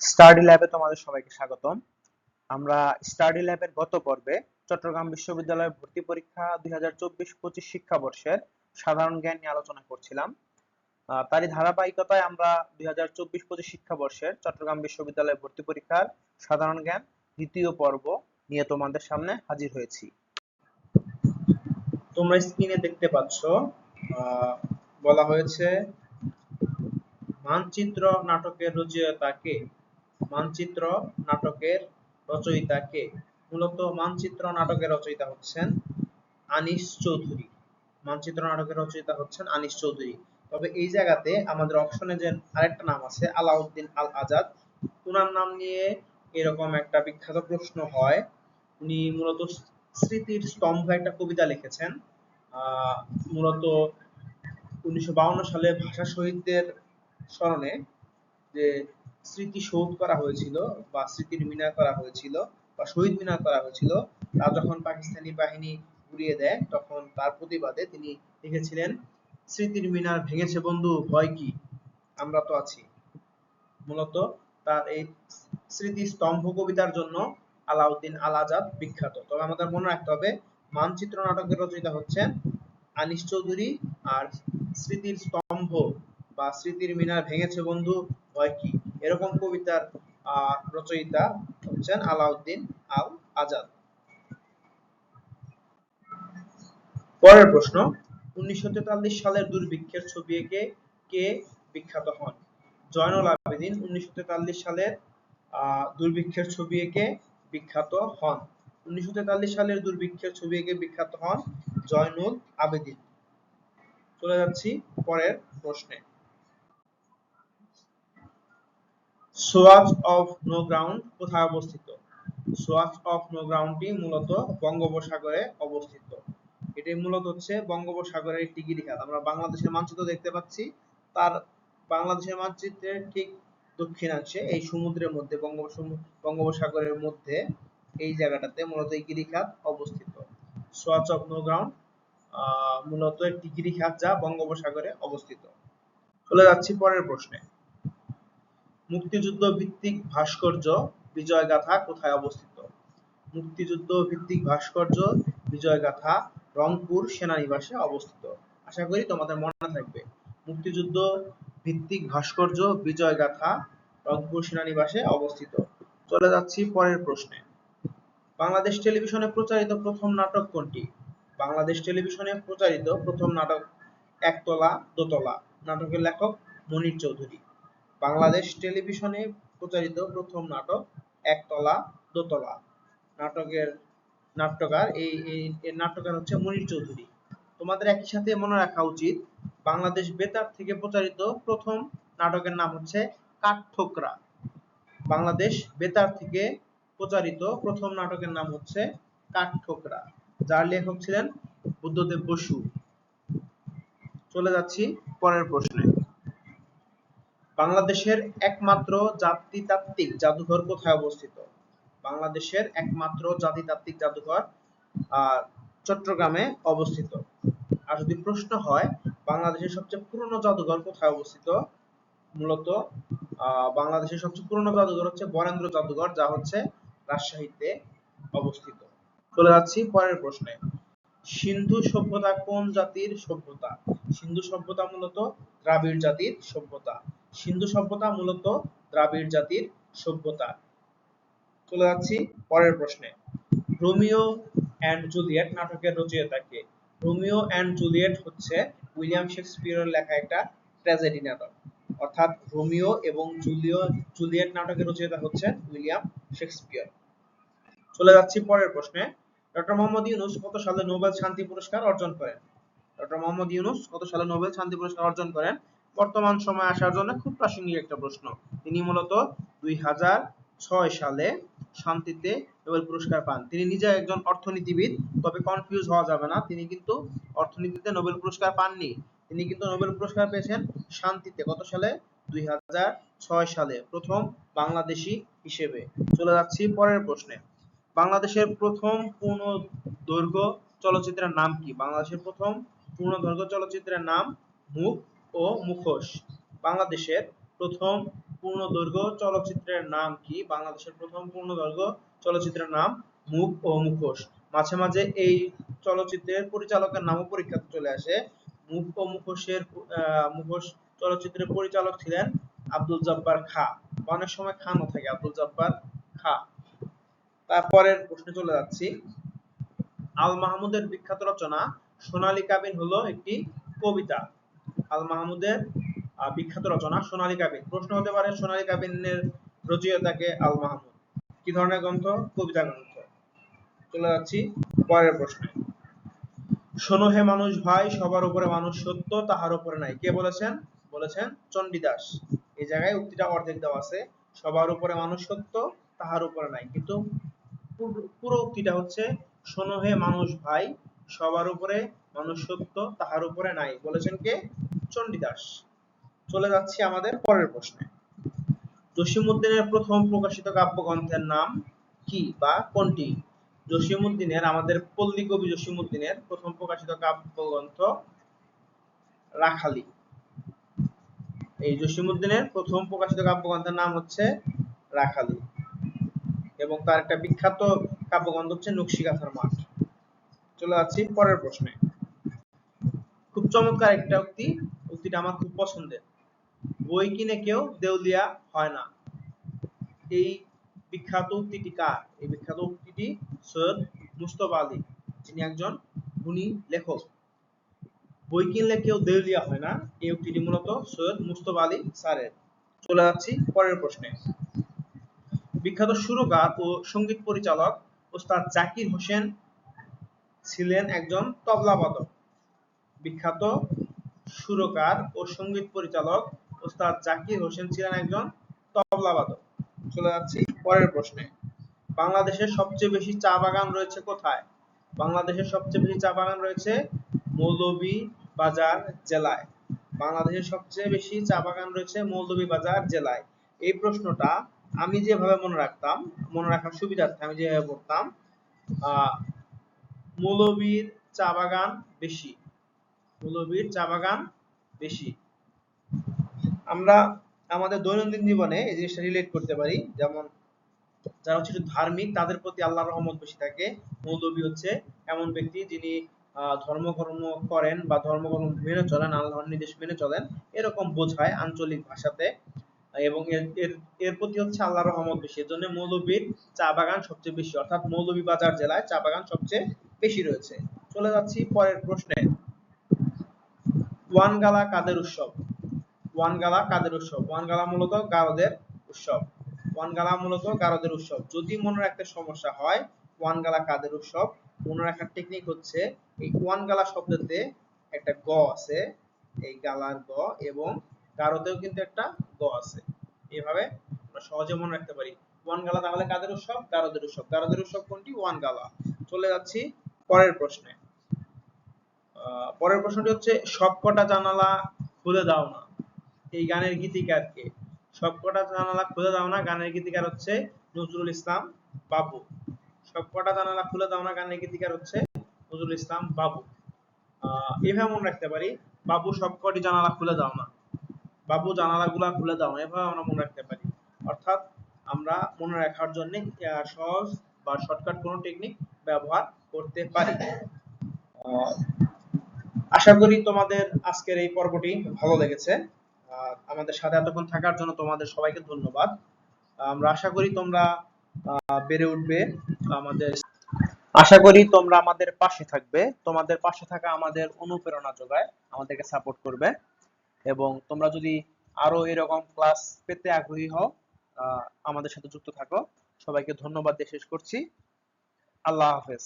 Study ল্যাবে তোমাদের সবাইকে স্বাগতম। আমরা স্টাডি ল্যাবের গত পর্বে চট্টগ্রাম বিশ্ববিদ্যালয়ের ভর্তি পরীক্ষা 2024-25 শিক্ষাবর্ষের সাধারণ জ্ঞান নিয়ে আলোচনা করছিলাম। তারই ধারাবাহিকতায় আমরা 2024-25 শিক্ষাবর্ষের চট্টগ্রাম বিশ্ববিদ্যালয়ের ভর্তি পরীক্ষার সাধারণ জ্ঞান দ্বিতীয় পর্ব নিয়ে তোমাদের সামনে হাজির হয়েছি। তোমরা স্ক্রিনে দেখতে পাচ্ছ বলা হয়েছে মানচিত্র নাটকের রচয়িতা কে? মানচিত্র নাটকের রচয়িতা কে? মূলত মানচিত্র নাটকের রচয়িতা হচ্ছেন আনিস চৌধুরী। মানচিত্র নাটকের রচয়িতা হচ্ছেন আনিস চৌধুরী। তবে এই জায়গাতে আমাদের অপশনে যে আরেকটা নাম আছে আলাউদ্দিন আল আজাদ, উনার নাম নিয়ে এরকম একটা বিখ্যাত প্রশ্ন হয়। উনি মূলত স্মৃতির স্তম্ভ একটা কবিতা লিখেছেন। মূলত 1952 সালে ভাষা শহীদদের স্মরণে যে স্মৃতি শোধ করা হয়েছিল বা স্মৃতির মিনার করা হয়েছিল বা শহীদ মিনার করা হয়েছিল, তা যখন পাকিস্তানি বাহিনী উড়িয়ে দেয় তখন তার প্রতিবাদে তিনি লিখেছিলেন, স্মৃতির মিনার ভেঙেছে বন্ধু ভয় কি, আমরা তো আছি। মূলত তার এই স্মৃতি স্তম্ভ কবিতার জন্য আলাউদ্দিন আল আজাদ বিখ্যাত। তবে আমাদের মনে রাখতে হবে মানচিত্র নাটকের রচয়িতা হচ্ছেন আনিস চৌধুরী, আর স্মৃতির স্তম্ভ বা স্মৃতির মিনার ভেঙেছে বন্ধু ভয় কি এরকম কবিতার রচয়িতা হচ্ছেন আলাউদ্দিন আল আজাদ। পরের প্রশ্ন, 1943 সালের দুর্ভিক্ষের ছবি এঁকে কে বিখ্যাত হন? জয়নুল আবেদিন 1943 সালের দুর্ভিক্ষের ছবি এঁকে বিখ্যাত হন। 1943 সালের দুর্ভিক্ষের ছবি এঁকে বিখ্যাত হন জয়নুল আবেদিন। চলে যাচ্ছি পরের প্রশ্নে। সোয়াচ অফ নো গ্রাউন্ড কোথায় অবস্থিত? সোয়াচ অফ নো গ্রাউন্ডটি মূলত বঙ্গোপসাগরে অবস্থিত। এটি মূলত হচ্ছে বঙ্গোপসাগরের একটি গিরিখাত। আমরা বাংলাদেশের মানচিত্র দেখতে পাচ্ছি, তার বাংলাদেশের মানচিত্রের ঠিক দক্ষিণাংশে এই সমুদ্রের মধ্যে বঙ্গোপসাগরের মধ্যে এই জায়গাটাতে মূলত এই গিরিখাত অবস্থিত। সোয়াচ অফ নো গ্রাউন্ড মূলত একটি গিরিখাত যা বঙ্গোপসাগরে অবস্থিত। চলে যাচ্ছি পরের প্রশ্নে। মুক্তিযুদ্ধ ভিত্তিক ভাস্কর্য বিজয়গাথা কোথায় অবস্থিত? মুক্তিযুদ্ধ ভিত্তিক ভাস্কর্য বিজয়গাথা রংপুর সেনানিবাসে অবস্থিত। আশা করি তোমাদের মনে থাকবে, মুক্তিযুদ্ধ ভিত্তিক ভাস্কর্য বিজয়গাথা রংপুর সেনানিবাসে অবস্থিত। চলে যাচ্ছি পরের প্রশ্নে। বাংলাদেশ টেলিভিশনে প্রচারিত প্রথম নাটক কোনটি? বাংলাদেশ টেলিভিশনে প্রচারিত প্রথম নাটক একতলা দোতলা। নাটকের লেখক মনির চৌধুরী। বাংলাদেশ টেলিভিশনে প্রচারিত প্রথম নাটক একতলা দোতলা। নাট্যকার নাট্যকার হচ্ছে মনির চৌধুরী। তোমাদের একই সাথে মনে রাখা উচিত বাংলাদেশ বেতার থেকে প্রচারিত প্রথম নাটকের নাম হচ্ছে কাঠঠোকরা। বাংলাদেশ বেতার থেকে প্রচারিত প্রথম নাটকের নাম হচ্ছে কাঠঠোকরা, যার লেখক ছিলেন বুদ্ধদেব বসু। চলে যাচ্ছি পরের প্রশ্নে। বাংলাদেশের একমাত্র জাতিতাত্ত্বিক জাদুঘর কোথায় অবস্থিত? বাংলাদেশের একমাত্র জাতিতাত্ত্বিক জাদুঘর চট্টগ্রামে অবস্থিত। আর যদি প্রশ্ন হয় বাংলাদেশের সবচেয়ে পুরনো জাদুঘর কোথায় অবস্থিত, মূলত বাংলাদেশের সবচেয়ে পুরনো জাদুঘর হচ্ছে বরেন্দ্র জাদুঘর, যা হচ্ছে রাজশাহীতে অবস্থিত। চলে যাচ্ছি পরের প্রশ্নে। সিন্ধু সভ্যতা কোন জাতির সভ্যতা? সিন্ধু সভ্যতা মূলত দ্রাবিড় জাতির সভ্যতা। সিন্ধু সভ্যতা মূলত দ্রাবিড় জাতির সভ্যতা। চলে যাচ্ছি পরের প্রশ্নে। রোমিও এন্ড জুলিয়েট নাটকের রচয়িতা কে? রোমিও এন্ড জুলিয়েট হচ্ছে উইলিয়াম শেক্সপিয়রের লেখা একটা ট্র্যাজেডি নাটক। অর্থাৎ রোমিও এবং জুলিয়েট নাটকের রচয়িতা হচ্ছেন উইলিয়াম শেক্সপিয়র। চলে যাচ্ছি পরের প্রশ্নে। ডক্টর মোহাম্মদ ইউনূস কত সালে নোবেল শান্তি পুরস্কার অর্জন করেন? ডক্টর মোহাম্মদ ইউনূস কত সালে নোবেল শান্তি পুরস্কার অর্জন করেন? বর্তমান সময়ে আসার জন্য খুব প্রাসঙ্গিক একটা প্রশ্ন। তিনি মূলত 2006 সালে শান্তিতে নোবেল পুরস্কার পান। তিনি নিজে একজন অর্থনীতিবিদ, তবে কনফিউজ হওয়া যাবে না, তিনি কিন্তু অর্থনীতিতে নোবেল পুরস্কার পাননি। তিনি কিন্তু নোবেল পুরস্কার পেয়েছেন শান্তিতে। কত সালে? 2006 সালে, প্রথম বাংলাদেশী হিসেবে। চলে যাচ্ছি পরের প্রশ্নে। বাংলাদেশের প্রথম পূর্ণদৈর্ঘ্য চলচ্চিত্রের নাম কি? বাংলাদেশের প্রথম পূর্ণদৈর্ঘ্য চলচ্চিত্রের নাম মুখ ও মুখোশ। বাংলাদেশের প্রথম পূর্ণদৈর্ঘ্য চলচ্চিত্রের নাম কি? বাংলাদেশের প্রথম পূর্ণদৈর্ঘ্য চলচ্চিত্রের নাম মুখ ও মুখোশ। মাঝে মাঝে এই চলচ্চিত্রের পরিচালকের নামও পরীক্ষাতে চলে আসে। মুখ ও মুখোশ চলচ্চিত্রের পরিচালক ছিলেন আব্দুল জব্বার খাঁ, অনেক সময় খানও থাকে, আব্দুল জব্বার খাঁ। তারপরের প্রশ্নে চলে যাচ্ছি। আল মাহমুদের বিখ্যাত রচনা সোনালী কাবিন হলো একটি কবিতা। আল মাহমুদের বিখ্যাত রচনা সোনালী কাবিন। প্রশ্ন হতে পারে সোনালী কাবিনের রচয়িতাকে আল মাহমুদ। কি ধরনের গ্রন্থ? কবিতা গ্রন্থ। চলে যাচ্ছি পরের প্রশ্নে। শোনো হে মানুষ ভাই, সবার উপরে মানুষ সত্য, তাহার উপরে নাই। কে বলেছেন? বলেছেন চণ্ডীদাস। এই জায়গায় উক্তিটা অর্ধেক দেওয়া আছে, সবার উপরে মানুষ সত্য, তাহার উপরে নাই, কিন্তু পুরো উক্তিটা হচ্ছে শোনো হে মানুষ ভাই, সবার উপরে মানুষ সত্য, তাহার উপরে নাই। বলেছেন কে? চণ্ডীদাস। চলে যাচ্ছি আমাদের পরের প্রশ্নে। জসীমউদ্দীনের প্রথম প্রকাশিত কাব্যগ্রন্থের নাম কি বা কোনটি? জসীমউদ্দীনের, আমাদের পল্লী কবি জসীমউদ্দীনের প্রথম প্রকাশিত কাব্যগ্রন্থ রাখালি। এই জসীমউদ্দীনের প্রথম প্রকাশিত কাব্যগ্রন্থের নাম হচ্ছে রাখালি, এবং তার একটা বিখ্যাত কাব্যগ্রন্থ হচ্ছে নকশিকাঁথার মাঠ। চলে যাচ্ছি পরের প্রশ্নে। খুব চমৎকার একটা উক্তি, উক্তিটা আমার খুব পছন্দের। বই কিনে কেউ দেউলিয়া হয় না। এই বিখ্যাত উক্তিটি কার? এই বিখ্যাত উক্তিটি সৈয়দ মুজতবা আলী, যিনি একজন গুণী লেখক। বই কিনলে কেউ দেউলিয়া হয় না, এই উক্তিটি মূলত সৈয়দ মুজতবা আলী স্যারের। চলে যাচ্ছি পরের প্রশ্নে। বিখ্যাত সুরকার ও সঙ্গীত পরিচালক ওস্তাদ জাকির হোসেন ছিলেন একজন তবলাবাদক। বিখ্যাত সুরকার ও সঙ্গীত পরিচালক ওস্তাদ জাকির হোসেন ছিলেন একজন তবলাবাদক। চলে যাচ্ছি পরের প্রশ্নে। বাংলাদেশের সবচেয়ে বেশি চা বাগান রয়েছে কোথায়? বাংলাদেশের সবচেয়ে বেশি চা বাগান রয়েছে মৌলভীবাজার জেলায়। বাংলাদেশের সবচেয়ে বেশি চা বাগান রয়েছে মৌলভীবাজার জেলায়। এই প্রশ্নটা আমি যেভাবে মনে রাখতাম, মনে রাখার সুবিধার্থে আমি যেভাবে পড়তাম, মৌলভীর চা বাগান বেশি, মৌলভীর চা বাগান বেশি। আমরা আমাদের দৈনন্দিন জীবনে এই জিনিসটা রিলেট করতে পারি, যেমন যারা হচ্ছে ধার্মিক, তাদের প্রতি আল্লাহর রহমত বেশি থাকে। মৌলভী হচ্ছে এমন ব্যক্তি যিনি ধর্মকর্ম করেন বা ধর্মকর্ম মেনে চলেন, আল্লাহর নির্দেশ মেনে চলেন, এরকম বোঝায় আঞ্চলিক ভাষাতে, এবং এর প্রতি হচ্ছে আল্লাহর রহমত বেশি। এজন্য মৌলভীর চা বাগান সবচেয়ে বেশি, অর্থাৎ মৌলভীবাজার জেলায় চা বাগান সবচেয়ে বেশি রয়েছে। চলে যাচ্ছি পরের প্রশ্নে। ওয়ানগালা কাদের উৎসব? ওয়ানগালা কাদের উৎসব? ওয়ানগালা মূলত গারোদের উৎসব। ওয়ানগালা মূলত গারোদের উৎসব। যদি মনে রাখতে সমস্যা হয় ওয়ানগালা কাদের উৎসব, মনে রাখার টেকনিক হচ্ছে এই ওয়ানগালা শব্দতে একটা গ আছে, এই গালার গ, এবং গারোতেও কিন্তু একটা গ আছে। এইভাবে আমরা সহজে মনে রাখতে পারি। ওয়ানগালা তাহলে কাদের উৎসব? গারোদের উৎসব। গারোদের উৎসব কোনটি? ওয়ানগালা। চলে যাচ্ছি পরের প্রশ্নে। পরের প্রশ্নটি হচ্ছে সবকটা জানালা খুলে দাও না। এই গানের গীতিকার কে? সবকটা জানালা খুলে দাও না গানের গীতিকার হচ্ছে নজরুল ইসলাম বাবু। সবকটা জানালা খুলে দাও না গানের গীতিকার হচ্ছে নজরুল ইসলাম বাবু। এভাবে মনে রাখতে পারি, বাবু সবকটি জানালা খুলে দাও না, বাবু জানালাগুলা খুলে দাও না, এভাবে আমরা মনে রাখতে পারি। অর্থাৎ আমরা মনে রাখার জন্য সহজ বা শর্টকাট কোনো টেকনিক ব্যবহার করতে পারি। আশা করি তোমাদের আজকের এই পর্বটি ভালো লেগেছে। আমাদের সাথে এতক্ষণ থাকার জন্য তোমাদের সবাইকে ধন্যবাদ। আমরা আশা করি তোমরা বেড়ে উঠবে, আশা করি তোমরা আমাদের পাশে থাকবে। তোমাদের পাশে থাকা আমাদের অনুপ্রেরণা যোগায়, আমাদেরকে সাপোর্ট করবে, এবং তোমরা যদি আরো এরকম ক্লাস পেতে আগ্রহী হও, আমাদের সাথে যুক্ত থাকো। সবাইকে ধন্যবাদ দিয়ে শেষ করছি। আল্লাহ হাফেজ।